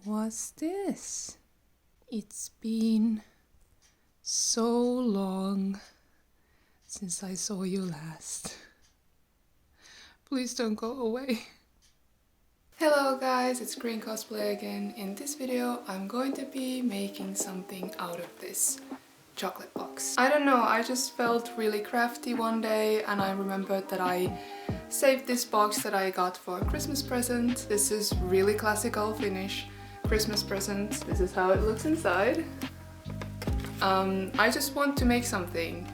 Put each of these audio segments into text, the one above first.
was this? It's been so long since I saw you last. Please don't go away. Hello guys, it's GreenCosplay again. In this video I'm going to be making something out of this chocolate box. I don't know, I just felt really crafty one day and I remembered that I saved this box that I got for a Christmas present. This is really classical Finnish Christmas present. This is how it looks inside. I just want to make something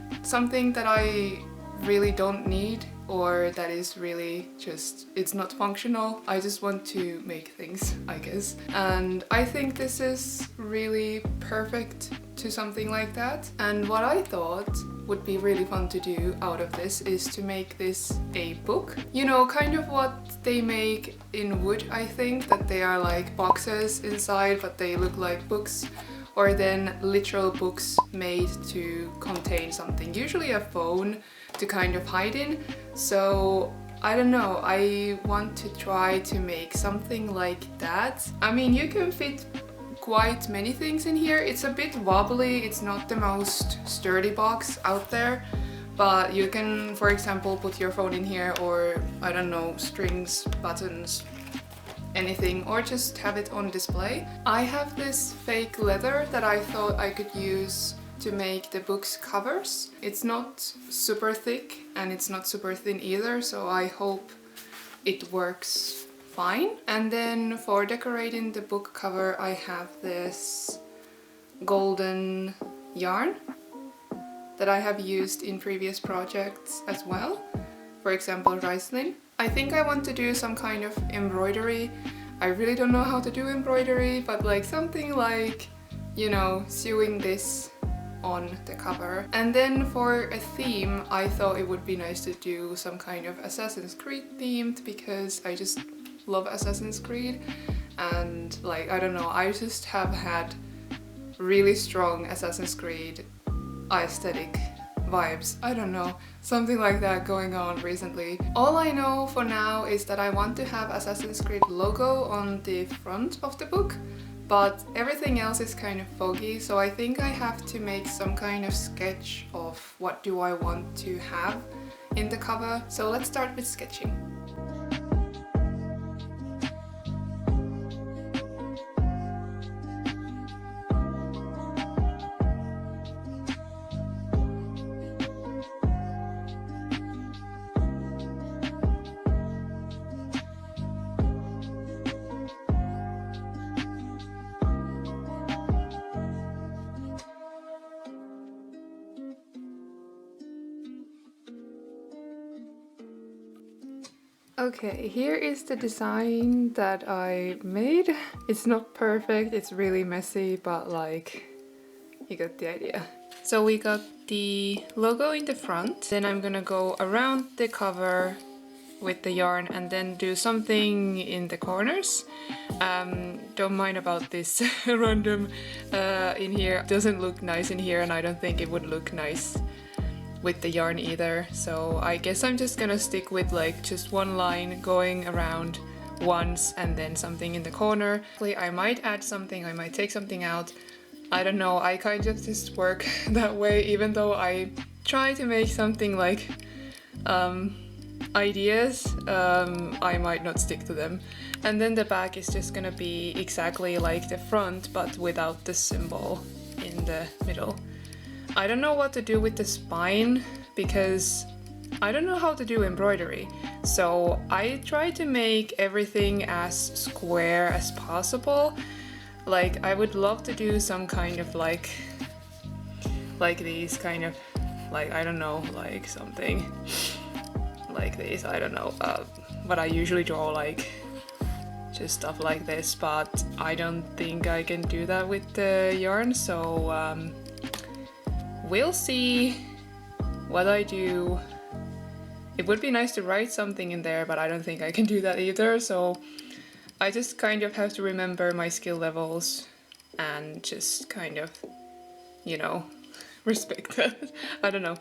that I really don't need or that is really just, it's not functional. I just want to make things, I guess. And I think this is really perfect to something like that. And what I thought would be really fun to do out of this is to make this a book. You know, kind of what they make in wood, I think, that they are like boxes inside but they look like books. Or then literal books made to contain something, usually a phone to kind of hide in. So I don't know, I want to try to make something like that. I mean, you can fit quite many things in here. It's a bit wobbly, it's not the most sturdy box out there, but you can, for example, put your phone in here or, I don't know, strings, buttons, anything, or just have it on display. I have this fake leather that I thought I could use to make the book's covers. It's not super thick and it's not super thin either, so I hope it works fine. And then for decorating the book cover I have this golden yarn that I have used in previous projects as well. For example, Ricelin. I think I want to do some kind of embroidery. I really don't know how to do embroidery, but like something like, you know, sewing this on the cover. And then for a theme, I thought it would be nice to do some kind of Assassin's Creed themed, because I just love Assassin's Creed. And like, I don't know, I just have had really strong Assassin's Creed aesthetic vibes. I don't know, something like that going on recently. All I know for now is that I want to have Assassin's Creed logo on the front of the book, but everything else is kind of foggy, so I think I have to make some kind of sketch of what do I want to have in the cover. So let's start with sketching. Okay, here is the design that I made. It's not perfect, it's really messy, but like, you got the idea. So we got the logo in the front, then I'm gonna go around the cover with the yarn and then do something in the corners. Don't mind about this random in here. It doesn't look nice in here and I don't think it would look nice with the yarn either, so I guess I'm just gonna stick with like just one line going around once and then something in the corner. I might add something, I might take something out, I don't know, I kind of just work that way, even though I try to make something like ideas, I might not stick to them. And then the back is just gonna be exactly like the front but without the symbol in the middle. I don't know what to do with the spine because I don't know how to do embroidery. So I try to make everything as square as possible. Like I would love to do some kind of like these kind of, like, I don't know, like something like these, I don't know. But I usually draw like just stuff like this, but I don't think I can do that with the yarn, so we'll see what I do. It would be nice to write something in there, but I don't think I can do that either, so I just kind of have to remember my skill levels and just kind of, you know, respect that. I don't know.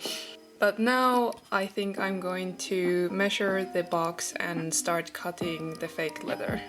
But now I think I'm going to measure the box and start cutting the fake leather.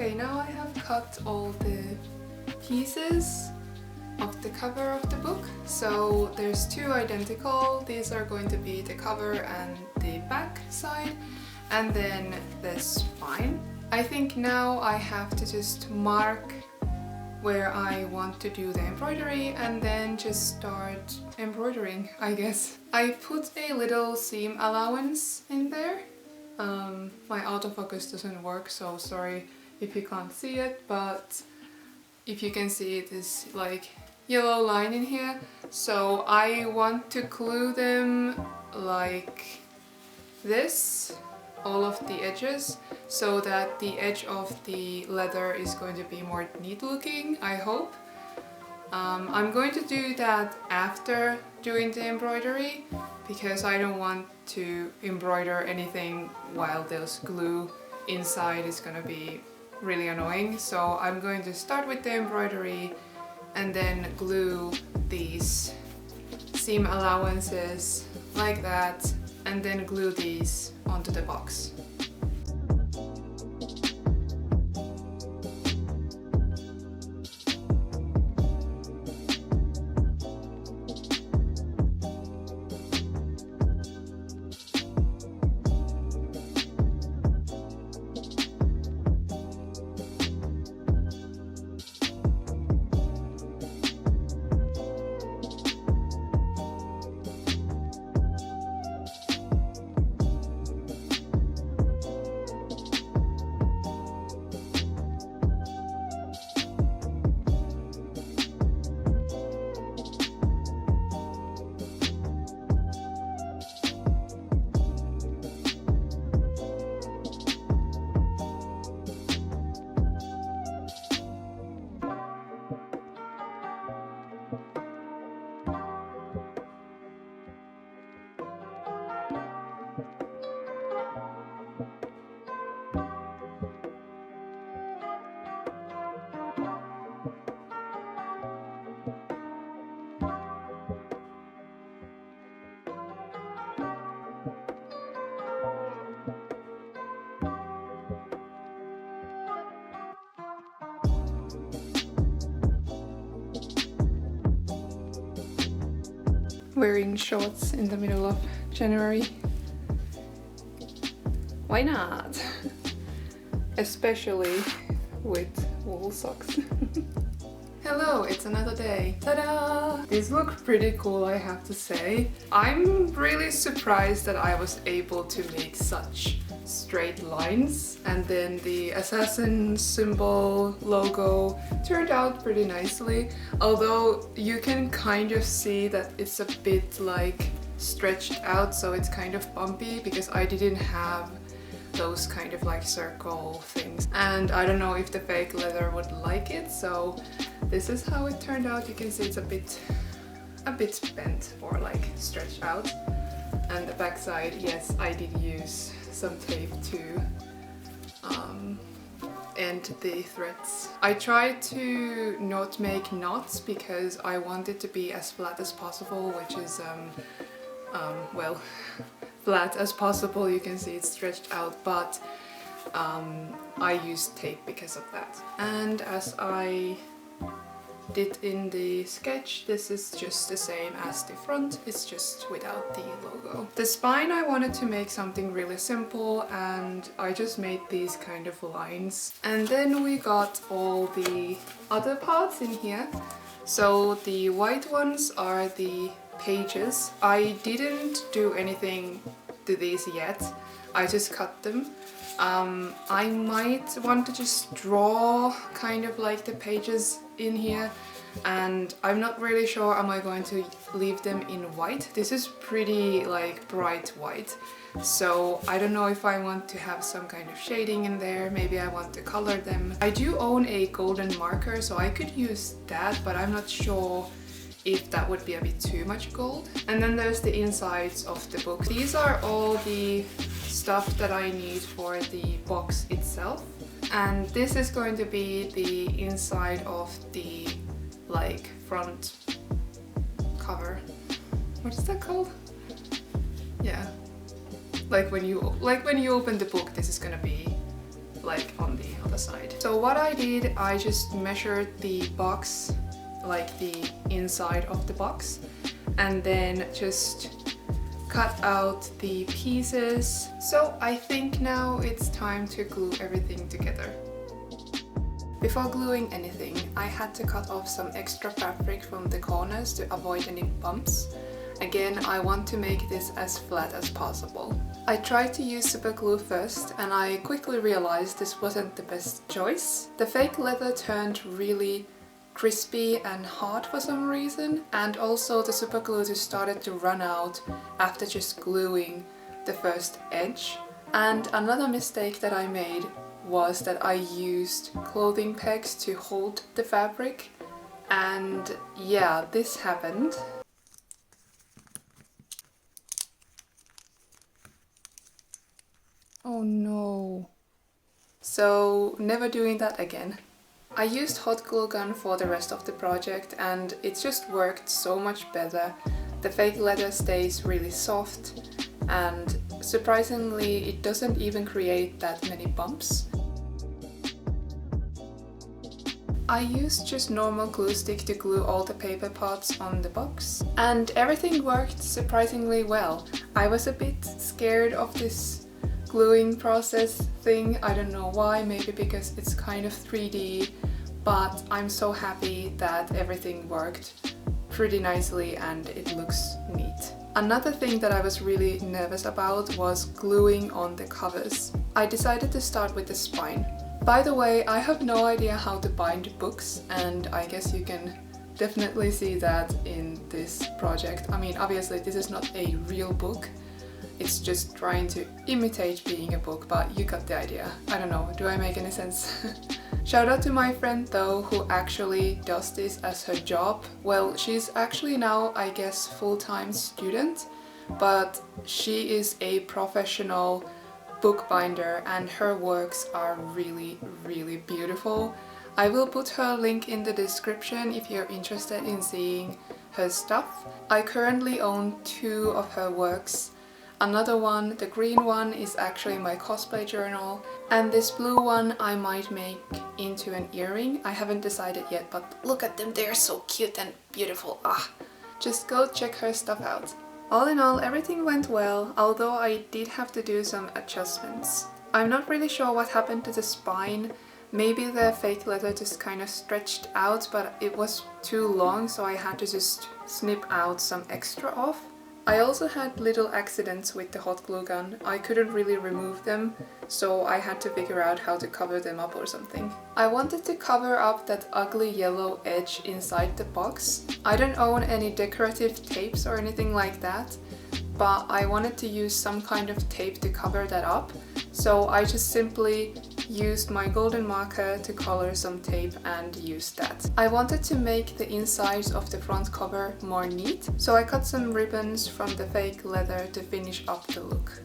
Okay, now I have cut all the pieces of the cover of the book. So there's two identical. These are going to be the cover and the back side, and then the spine. I think now I have to just mark where I want to do the embroidery and then just start embroidering, I guess. I put a little seam allowance in there. My autofocus doesn't work, so sorry if you can't see it, but if you can see it is like yellow line in here. So I want to glue them like this, all of the edges, so that the edge of the leather is going to be more neat looking, I hope. I'm going to do that after doing the embroidery because I don't want to embroider anything while there's glue inside. It's gonna be really annoying. So I'm going to start with the embroidery and then glue these seam allowances like that, and then glue these onto the box. Wearing shorts in the middle of January. Why not? Especially with wool socks. Hello, it's another day. Ta-da! These look pretty cool, I have to say. I'm really surprised that I was able to make such straight lines, and then the assassin symbol logo turned out pretty nicely, although you can kind of see that it's a bit like stretched out, so it's kind of bumpy because I didn't have those kind of like circle things, and I don't know if the fake leather would like it, so this is how it turned out. You can see it's a bit bent or like stretched out. And the back side, yes, I did use some tape to end the threads. I tried to not make knots because I want it to be as flat as possible, which is well, flat as possible. You can see it's stretched out, but I used tape because of that. And as I did in the sketch, this is just the same as the front, it's just without the logo. The spine, I wanted to make something really simple, and I just made these kind of lines. And then we got all the other parts in here. So the white ones are the pages. I didn't do anything to these yet, I just cut them. I might want to just draw kind of like the pages in here, and I'm not really sure am I going to leave them in white. This is pretty like bright white, so I don't know if I want to have some kind of shading in there. Maybe I want to color them. I do own a golden marker, so I could use that, but I'm not sure if that would be a bit too much gold. And then there's the insides of the book. These are all the stuff that I need for the box itself. And this is going to be the inside of the like front cover. What is that called? Yeah. Like when you open the book, this is gonna be like on the other side. So what I did, I just measured the box, like the inside of the box, and then just cut out the pieces. So I think now it's time to glue everything together. Before gluing anything, I had to cut off some extra fabric from the corners to avoid any bumps. Again, I want to make this as flat as possible. I tried to use super glue first, and I quickly realized this wasn't the best choice. The fake leather turned really crispy and hard for some reason, and also the super glue just started to run out after just gluing the first edge. And another mistake that I made was that I used clothing pegs to hold the fabric, and yeah, this happened. Oh no. So never doing that again. I used hot glue gun for the rest of the project, and it just worked so much better. The fake leather stays really soft, and surprisingly it doesn't even create that many bumps. I used just normal glue stick to glue all the paper parts on the box, and everything worked surprisingly well. I was a bit scared of this gluing process thing, I don't know why, maybe because it's kind of 3D, but I'm so happy that everything worked pretty nicely and it looks neat. Another thing that I was really nervous about was gluing on the covers. I decided to start with the spine. By the way, I have no idea how to bind books, and I guess you can definitely see that in this project. I mean, obviously this is not a real book. It's just trying to imitate being a book, but you got the idea. I don't know, do I make any sense? Shout out to my friend though, who actually does this as her job. Well, she's actually now, I guess, full-time student, but she is a professional bookbinder and her works are really, really beautiful. I will put her link in the description if you're interested in seeing her stuff. I currently own 2 of her works. Another one, the green one, is actually my cosplay journal, and this blue one I might make into an earring. I haven't decided yet, but look at them, they're so cute and beautiful. Just go check her stuff out. All in all, everything went well, although I did have to do some adjustments. I'm not really sure what happened to the spine. Maybe the fake leather just kind of stretched out, but it was too long, so I had to just snip out some extra off. I also had little accidents with the hot glue gun. I couldn't really remove them, so I had to figure out how to cover them up or something. I wanted to cover up that ugly yellow edge inside the box. I don't own any decorative tapes or anything like that, but I wanted to use some kind of tape to cover that up, so I just simply used my golden marker to color some tape and used that. I wanted to make the insides of the front cover more neat, so I cut some ribbons from the fake leather to finish up the look.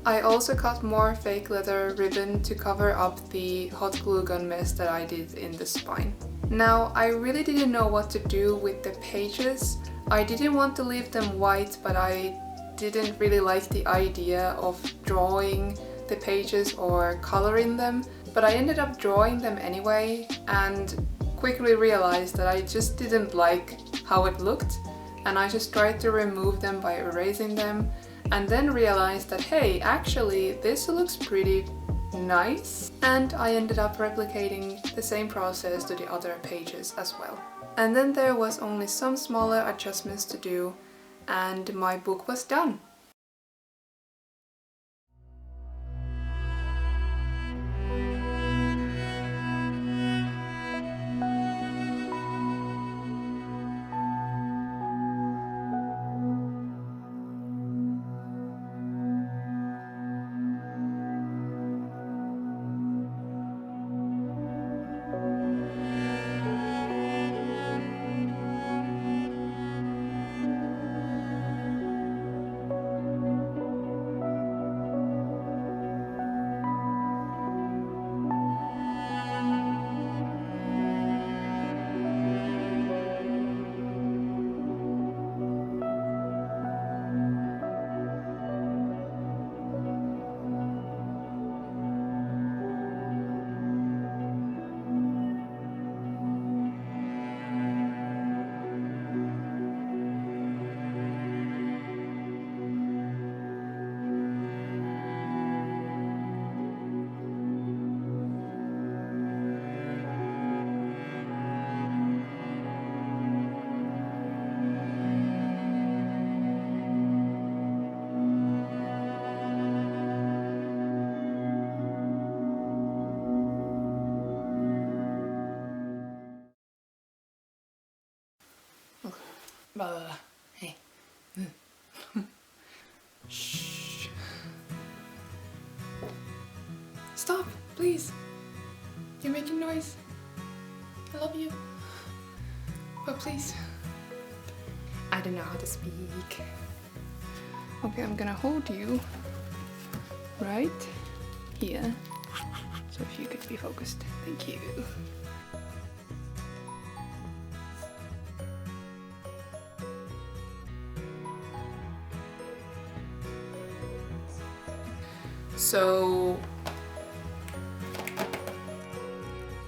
I also cut more fake leather ribbon to cover up the hot glue gun mess that I did in the spine. Now, I really didn't know what to do with the pages. I didn't want to leave them white, but I didn't really like the idea of drawing the pages or coloring them, but I ended up drawing them anyway and quickly realized that I just didn't like how it looked, and I just tried to remove them by erasing them, and then realized that hey, actually this looks pretty nice, and I ended up replicating the same process to the other pages as well. And then there was only some smaller adjustments to do and my book was done. Hey. Shh. Stop, please. You're making noise. I love you. But please. I don't know how to speak. Okay, I'm gonna hold you right here. So if you could be focused. Thank you. So,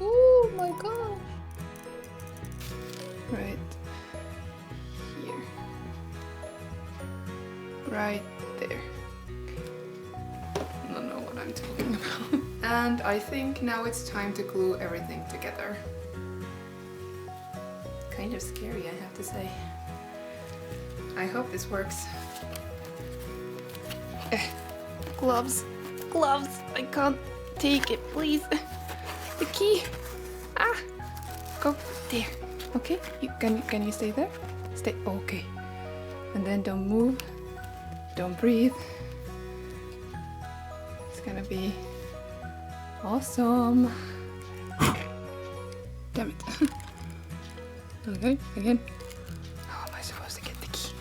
oh my gosh, right here, right there. I don't know what I'm talking about. And I think now it's time to glue everything together. Kind of scary, I have to say. I hope this works. Gloves. Gloves! I can't take it, please. The key. Ah! Go there. Okay? Can you stay there? Stay. Okay. And then don't move. Don't breathe. It's gonna be awesome. Damn it. Okay, again. How am I supposed to get the key?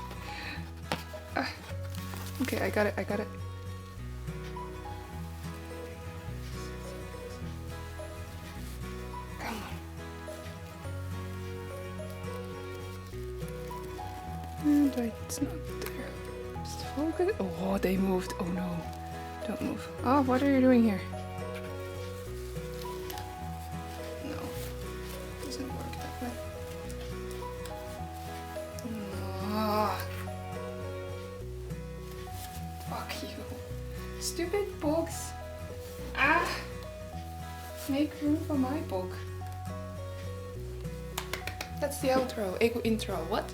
Okay, I got it. And it's not there. Just focus. Oh, they moved. Oh no. Don't move. Oh, what are you doing here? No. Doesn't work that way. No. Fuck you. Stupid bugs. Ah! Make room for my bug. That's the outro. Intro. What?